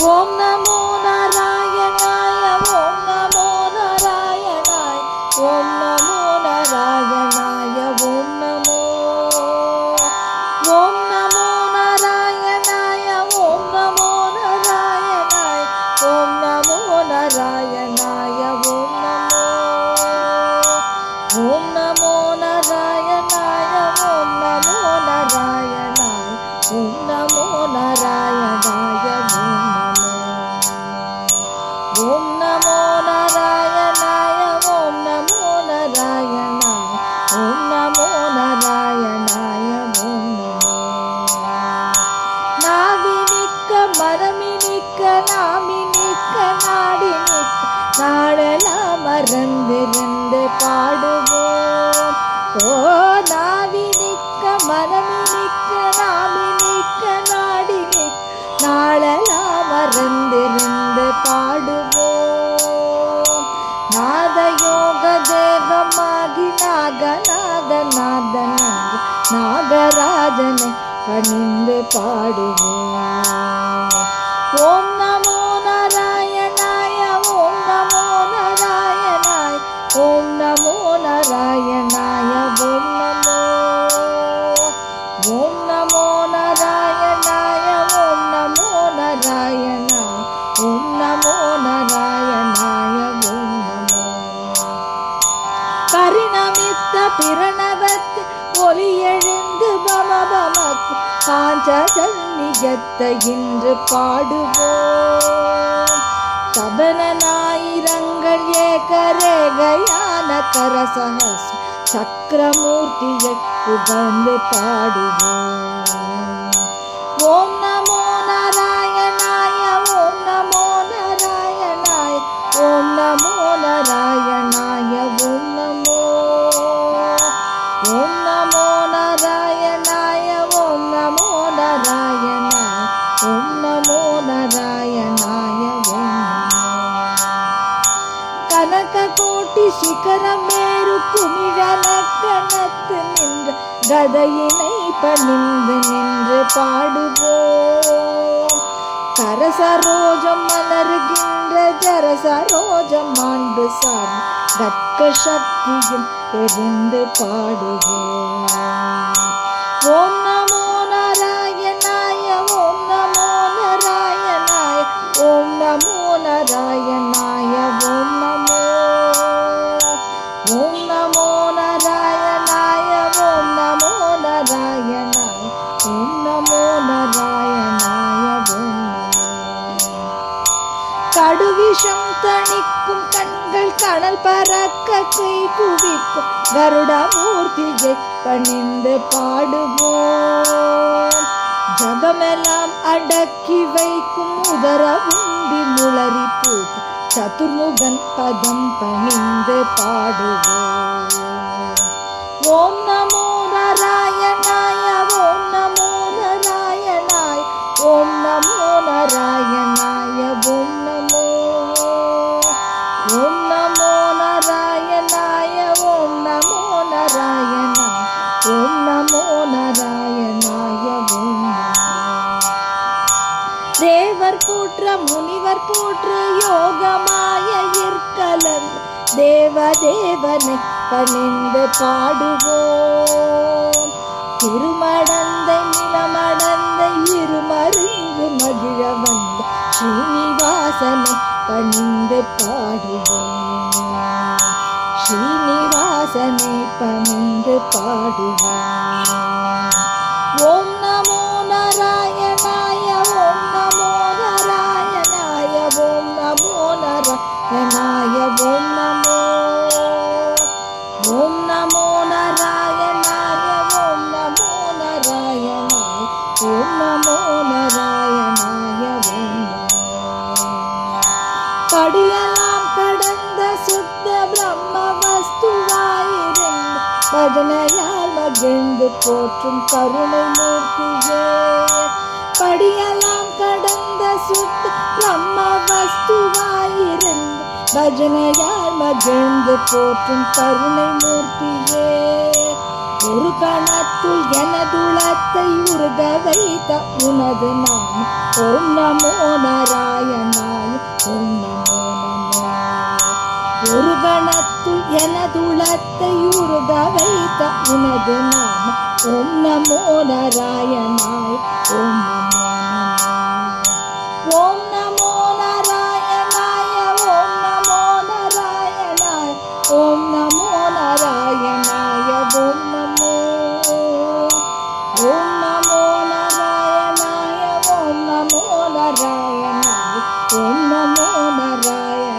ஓம் நமோ நாராயணாய ஓம் நமோ நாராயணாய ஓம் நமோ நாராயணாய ஓம் நமோ நாராயணாய ஓம் நமோ நாராயணாய ஓம் நமோ நாராயணாய ஓம் நமோ நாராயணாய ஓம் நமோ நாராயணாய ஓம் நமோ நாராயணாய ஓம் நமோ நாராயணாய ஓம் நமோ நாராயணாய ஓம் நமோ நாராயணாய ஓம் நமோ நாவினிக்க மரமினிக்க நாமினிக்க நாடினிக்க நாடெல்லாம் மறந்திருந்து பாடுவோம். ஓ நாவினிக்க மரமினிக்க நாமினிக்க நாடினிக்க நாளெல்லாம் மறந்திருந்து பாடுவோம். நாதயோக தேவமாகி நாகநாதன் என்று நாகராஜனை பணிந்து பாடுவோம். ஓம் நமோ நாராயணாய ஓம் நமோ நாராயணாய ஓம் நமோ நாராயணாய ஓம் நமோ நாராயணாய ஓம் நமோ நாராயணாய ஓம் நமோ நாராயணாய ஓம் நமோ பரிணமித்த பிரணவத்து ஒளி எழுந்து பமபமக்கு காஞ்சஜன்னியத்தை இன்று பாடுவோம். சபனனாயிரங்கள் ஏகரேகையான கரசஹஸ் சக்கரமூர்த்தியை புகழ்ந்து பாடுவோம். ஓம் நமோ நாராயணாய ஓம் நமோ நாராயணாய ஓம் நமோ நாராயணாய ஓம் நமோ நாராயணாய ஓம் நமோ நாராயணாய ஓம் நமோ நாராயணாய ஓம் கனக கோட்டி சிகரம் மேரு குமிழனக்கனத்து நின்ற கதையினை பணிந்து நின்று பாடுவோம். கரசரோஜம் மலர்கின்ற ஜரசரோஜம் ஆண்டு சார் கற்க சக்தியும் தெரிந்து பாடுவோம். ஓம் நமோ நாராயணாய ஓம் நமோ நாராயணாய ஓம் நமோ நாராயணாய ஓம் நமோ நாராயணாய ஓம் நமோ நாராயணாய ஓம் நமோ நாராயணாய ஓம் கடுவிஷம் தணிக்கும் கண்கள் கடல் பறக்க கை குவிக்கும் கருடமூர்த்தியை பணிந்து பாடுவோம். ஜபமெல்லாம் அடக்கி வைக்கும் உதர உண்டி முளரி பூக்கும் சதுர்முகன் பதம் பணிந்து பாடுவோம். ஓம் நமோ நாராயணாய ஓம் நமோ நாராயணாய ஓம் நமோ நாராயணாய ஓம் நமோ நாராயணாய ஓம் நமோ நாராயணாய ஓம் நமோ நாராயணாய ஓம் தேவர் போற்ற முனிவர் போற்ற யோகமாய இருக்கலன் தேவதேவனை பணிந்து பாடுவோம். திருமடந்தை நிலமடந்தை இருமருங்கு மகிழ வந்த ஸ்ரீனிவாசனை பணிந்து பாடுவோம். ஸ்ரீனிவாசனை பணிந்து பாடுவோம். ஓம் நமோ நாராயணாய ஓம் நமோ நாராயணாய ஓம் நமோ நாராயணாய ஓம் நமோ நாராயணாய ஓம் நமோ நாராயணாய ஓம் நமோ நாராயணாய ஓம் படியெல்லாம் கடந்த சுத்த பிரம்ம வஸ்துவாயிருந்து பஜனையால் மகிழ்ந்து போற்றும் கருணை மூர்த்தியே. படியெல்லாம் கடந்த சுத்த பிரம்ம வஸ்துவாயிருந்து பஜனையால் மகிழ்ந்து போற்றும் கருணை மூர்த்தியே. ஒரு கணத்துள் எனதுளத்தை உருக வைத்த உனது நாமம் ஓம் நமோ நாராயணாய ஓம் நமோ நாராயணாய. ஒரு கணத்துள் எனதுளத்தை உருக வைத்த உனது நாமம் ஓம் நமோ நாராயணாய ஓம் நமோ நாராயணாய. ஓம் நமோ நாராயணாய ஓம் நமோ நாராயணாய ஓம் நமோ நாராயணாய ஓம் நமோ. ஓம் நமோ நாராயணாய ஓம் நமோ நாராயணாய ஓம் நமோ நாராயணாய